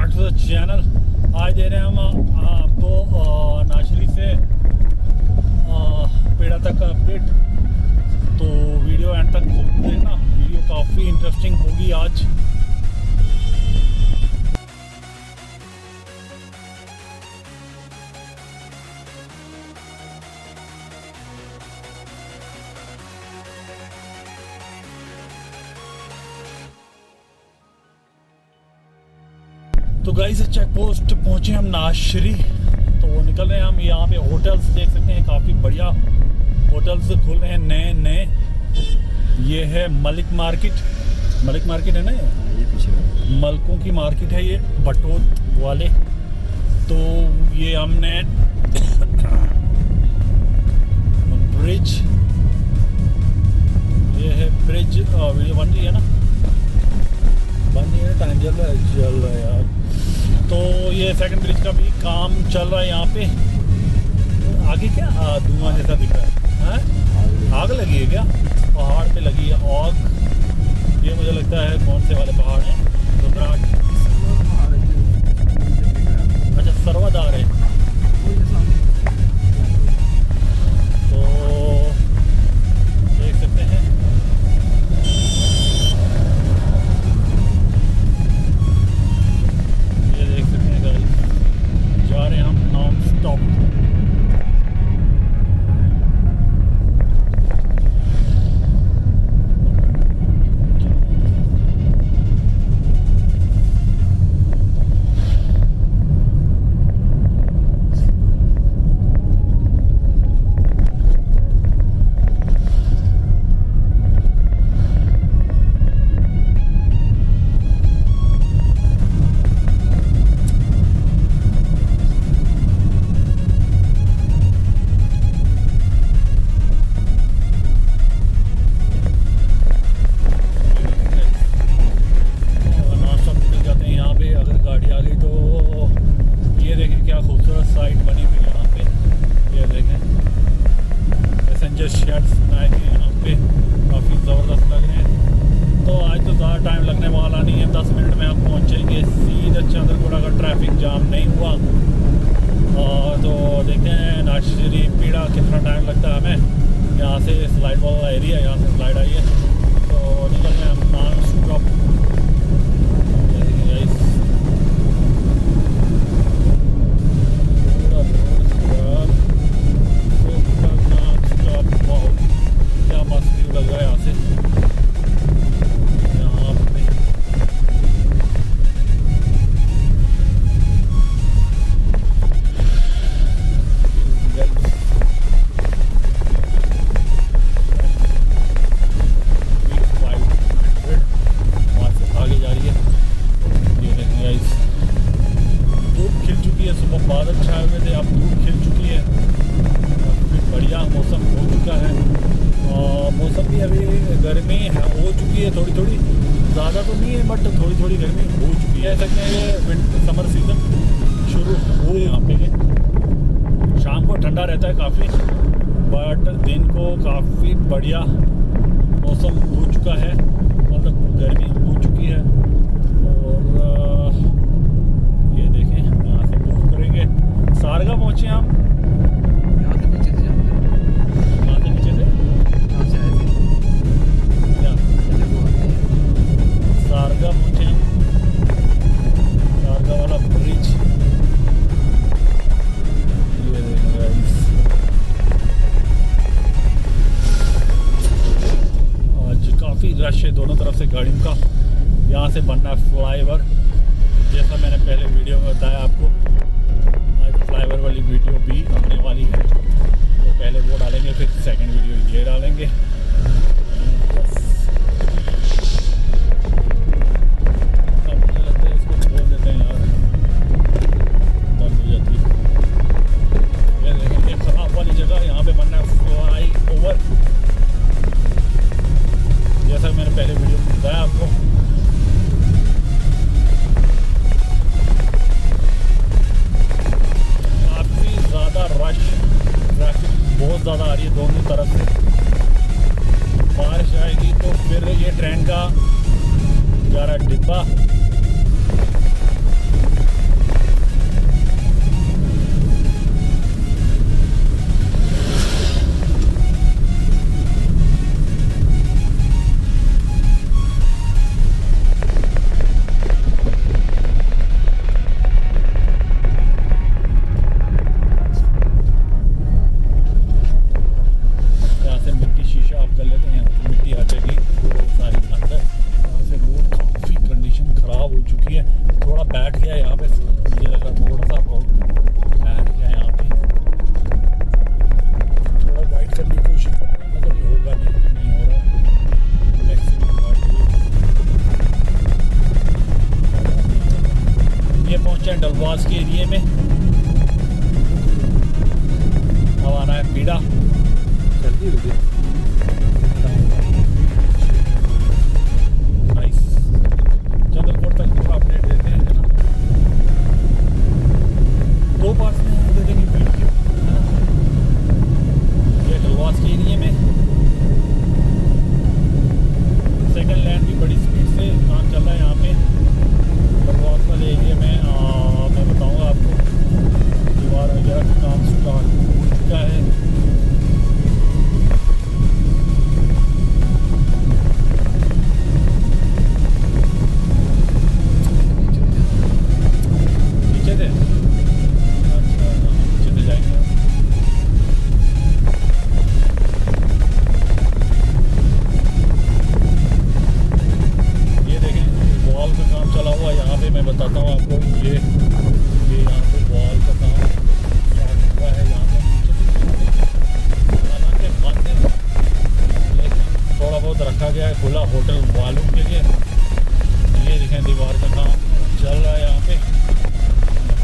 Back to the channel. आज दे रहे हैं हम आपको नाशरी से पेड़ा तक का अपडेट। तो वीडियो एंड तक जरूर देखना, वीडियो काफ़ी इंटरेस्टिंग होगी आज। तो गाइस चेक पोस्ट पहुँचे हम नाशरी। तो वो निकल रहे हैं हम। यहाँ पे होटल्स देख सकते हैं, काफ़ी बढ़िया होटल्स खुल रहे हैं नए नए। ये है मलिक मार्केट है ना, ये पीछे मलकों की मार्केट है ये, बटोत वाले। तो ये हमने ब्रिज, ये है ब्रिज। वीडियो बन रही है ना, बन रही है, टाइम चल रहा है यार। तो ये सेकंड ब्रिज का भी काम चल रहा है यहाँ पे। आगे क्या धुआं जैसा दिख रहा है, आग लगी है क्या? पहाड़ पे लगी है आग। ये मुझे लगता है कौन से वाले पहाड़ हैं, रुद्राट। अच्छा, सर्वाधार है। तो देख सकते हैं जा रहे हैं हम नॉन स्टॉप। पीड़ा कितना टाइम लगता है हमें। यहाँ से स्लाइड वाला एरिया, यहाँ से स्लाइड आई है। तो निकल रहे हम नॉन स्टॉप। क्या मस्त व्यू लग रहा है यहाँ से। यहाँ पे बादल छाए हुए थे, अब धूप खिल चुकी है। काफ़ी बढ़िया मौसम हो चुका है। मौसम भी अभी गर्मी हो चुकी है, थोड़ी थोड़ी, ज़्यादा तो नहीं है बट थोड़ी थोड़ी गर्मी हो चुकी है। सकते हैं ये समर सीज़न शुरू हो यहाँ पे। शाम को ठंडा रहता है काफ़ी, बट दिन को काफ़ी बढ़िया मौसम हो चुका है, मतलब गर्मी हो चुकी है। और ये देखें, यहाँ से मूव करेंगे, सारगा पहुँचे हम। यहाँ से नीचे से यहाँ से नीचे से क्या सारगा पहुँचे हम। सारगा वाला ब्रिज ये देखेंगे। आज काफ़ी रश है दोनों तरफ से गाड़ियों का। यहाँ से बनना है फ्लाईओवर, जैसा मैंने पहले वीडियो में बताया आपको। आज फ्लाईओवर वाली वीडियो भी आने वाली है, तो पहले वो डालेंगे, फिर सेकंड वीडियो ये डालेंगे। अब मुझे लगता है इसको खोल देते हैं यार, दर्द हो जाती है। ये देखेंगे खराब वाली जगह, यहाँ पे बनना है फ्लाईओवर, जैसा मैंने पहले वीडियो में बताया आपको। रश, ट्रैफिक बहुत ज़्यादा आ रही है दोनों तरफ से। बारिश आएगी तो फिर ये ट्रेन का जा रहा डिब्बा पहुंचे हैं ढलवास के एरिए में। अब आना है पीड़ा। जल्दी हो गया। नाइस। चंद्रकोट तक पूरा अपडेट देते हैं, है ना। 2 पार्ट्स में दे देंगे वीडियो, है ना। ये ढलवास के एरिए में सेकंड लैंड भी बड़ी स्पीड से काम चल रहा है यहाँ पे ढलवास वाले एरिया में। मैं बताऊँगा आपको दीवार वगैरह का काम स्टार्ट हो चुका है। नीचे थे, अच्छा नीचे से जाएंगे। ये देखें वॉल का काम चला हुआ है यहाँ पे। मैं बताता हूँ आपको, ये यहाँ पे वॉल का काम स्टार्ट हुआ है यहाँ पे। हालांकि बंद है लेकिन थोड़ा बहुत रखा गया है खुला होटल वालों के लिए। ये देखें दीवार का काम चल रहा है यहाँ पे।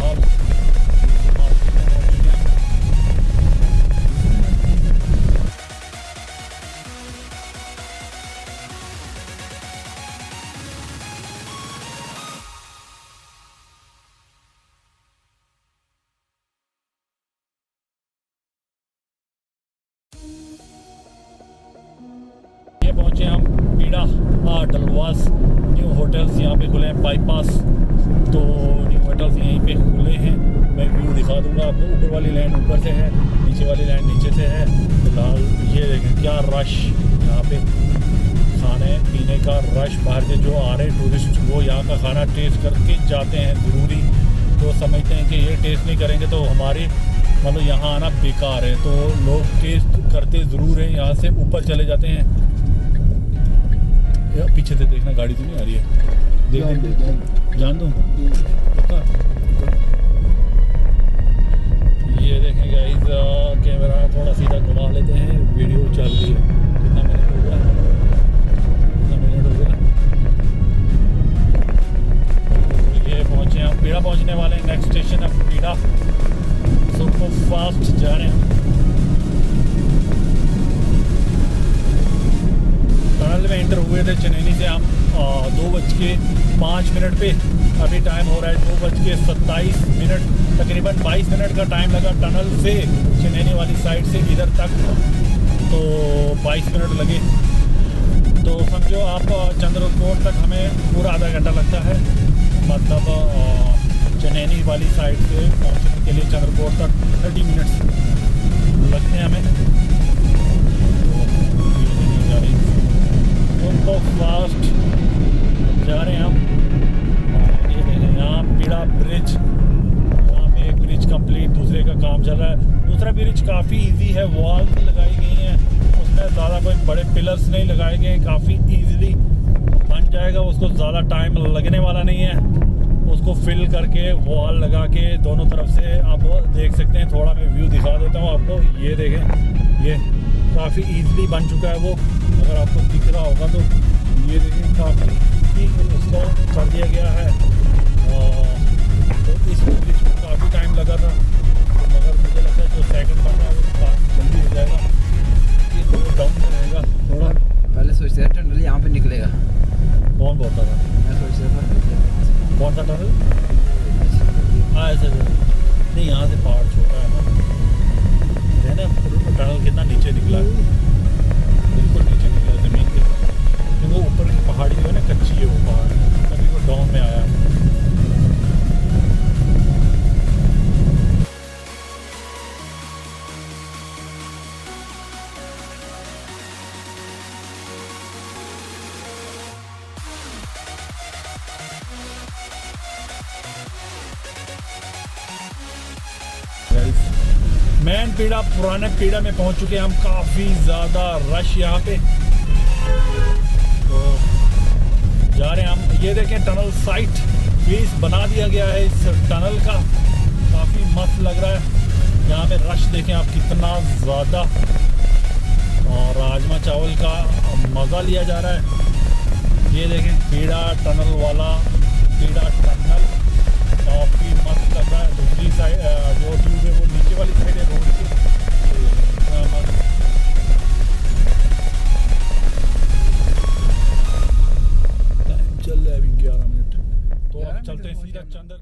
और मार्केट में मौजूद है। ये पहुंचे हम पीड़ा ढलवास। न्यू होटल्स यहाँ पे खुले हैं बाईपास, तो न्यू होटल्स यहीं पे खुले हैं। मैं व्यू दिखा दूंगा आपको। ऊपर वाली लैंड ऊपर से है, नीचे वाली लैंड नीचे से है। फिलहाल ये देखें क्या रश यहाँ पे, खाने पीने का रश। बाहर से जो आ रहे हैं टूरिस्ट वो यहाँ का खाना टेस्ट करके जाते हैं ज़रूरी। तो समझते हैं कि ये टेस्ट नहीं करेंगे तो हमारे मतलब यहाँ आना बेकार है, तो लोग टेस्ट करते ज़रूर हैं। यहाँ से ऊपर चले जाते हैं। यार पीछे से देखना, गाड़ी तो नहीं आ रही है। जान दूँ पक्का। ये देखें गाइस, कैमरा थोड़ा सीधा घुमा लेते हैं। वीडियो चल रही है। कितना मिनट हो गया? ये पहुँचे हम पीड़ा, पहुँचने वाले हैं। नेक्स्ट स्टेशन है पीड़ा। सुपर फास्ट जा रहे हैं। टनल में एंटर हुए थे चेन्नई से हम 2:05 पे। अभी टाइम हो रहा है 2:27। तकरीबन 22 मिनट का टाइम लगा टनल से चेन्नई वाली साइड से इधर तक, तो 22 मिनट लगे। तो समझो आप चंद्रकोट तक हमें पूरा आधा घंटा लगता है। मतलब चेन्नई वाली साइड से पहुँचने के लिए चंद्रकोट तक 30 मिनट्स लगते हैं हमें। तो फास्ट जा रहे हैं हम। ये देखें यहाँ पीड़ा ब्रिज, यहाँ पे एक ब्रिज कंप्लीट, दूसरे का काम चल रहा है। दूसरा ब्रिज काफ़ी इजी है, वॉल लगाई गई हैं उसमें, ज़्यादा कोई बड़े पिलर्स नहीं लगाए गए हैं। काफ़ी इजीली बन जाएगा, उसको ज़्यादा टाइम लगने वाला नहीं है। उसको फिल करके वॉल लगा के दोनों तरफ से आप देख सकते हैं। थोड़ा मैं व्यू दिखा देता हूँ आपको। ये देखें, ये काफ़ी इजीली बन चुका है वो, अगर आपको दिख रहा होगा तो। ये देखें काफ़ी ठीक उसको कर दिया गया है। तो इस ब्रिज को काफ़ी टाइम लगा था, मगर मुझे लगता है जो सेकंड बन रहा है वो काफ़ी जल्दी हो जाएगा। ये तो डाउन में रहेगा थोड़ा। पहले सोचते थे टनल यहाँ पे निकलेगा। कौन बोलता था? मैं सोच रहा था कौन सा टनल? ऐसे नहीं, यहाँ से पहाड़ छोटा है ना, टनल कितना नीचे निकला है, बिल्कुल नीचे निकला है ज़मीन के। वो ऊपर की पहाड़ी जो है ना, कच्ची है वो पहाड़, तभी वो डाउन में आया है। मेन पीड़ा, पुराने पीड़ा में पहुंच चुके हैं हम। काफ़ी ज़्यादा रश यहाँ पे, तो जा रहे हैं हम। ये देखें टनल साइट फेस बना दिया गया है इस टनल का, काफ़ी मस्त लग रहा है। यहाँ पे रश देखें आप कितना ज़्यादा, और राजमा चावल का मज़ा लिया जा रहा है। ये देखें पीड़ा टनल वाला, पीड़ा टनल काफ़ी मस्त लग रहा है। दूसरी साइड जो ट्यूब है वो नीचे वाली साइड है रोड की, मस्त। टाइम चल रहा है अभी 11 मिनट, तो अब चलते हैं सीधा चंदर।